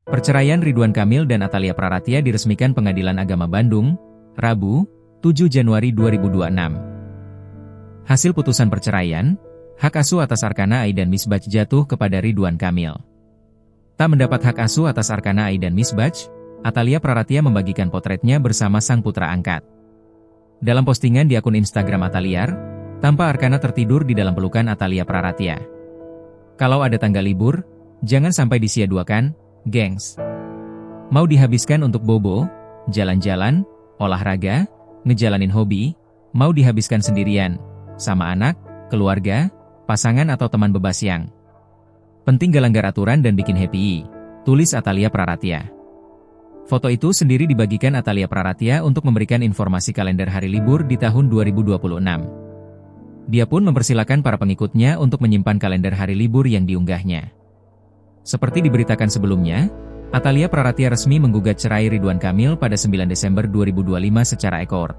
Perceraian Ridwan Kamil dan Atalia Praratia diresmikan Pengadilan Agama Bandung, Rabu, 7 Januari 2026. Hasil putusan perceraian, hak asuh atas Arkana Ai dan Misbach jatuh kepada Ridwan Kamil. Tak mendapat hak asuh atas Arkana Ai dan Misbach, Atalia Praratia membagikan potretnya bersama sang putra angkat. Dalam postingan di akun Instagram Ataliar, tampak Arkana tertidur di dalam pelukan Atalia Praratia. Kalau ada tanggal libur, jangan sampai disia-duakan, gengs. Mau dihabiskan untuk bobo, jalan-jalan, olahraga, ngejalanin hobi, mau dihabiskan sendirian, sama anak, keluarga, pasangan atau teman bebas yang penting gak langgar aturan dan bikin happy, tulis Atalia Praratia. Foto itu sendiri dibagikan Atalia Praratia untuk memberikan informasi kalender hari libur di tahun 2026. Dia pun mempersilakan para pengikutnya untuk menyimpan kalender hari libur yang diunggahnya. Seperti diberitakan sebelumnya, Atalia Praratia resmi menggugat cerai Ridwan Kamil pada 9 Desember 2025 secara ekor.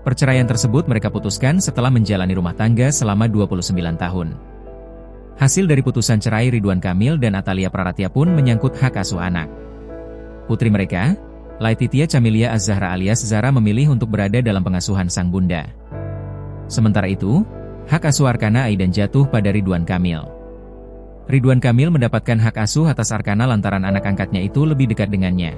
Perceraian tersebut mereka putuskan setelah menjalani rumah tangga selama 29 tahun. Hasil dari putusan cerai Ridwan Kamil dan Atalia Praratia pun menyangkut hak asuh anak. Putri mereka, Laetitia Chamilia Az-Zahra alias Zara memilih untuk berada dalam pengasuhan sang bunda. Sementara itu, hak asuh Arkana Ai dan jatuh pada Ridwan Kamil. Ridwan Kamil mendapatkan hak asuh atas Arkana lantaran anak angkatnya itu lebih dekat dengannya.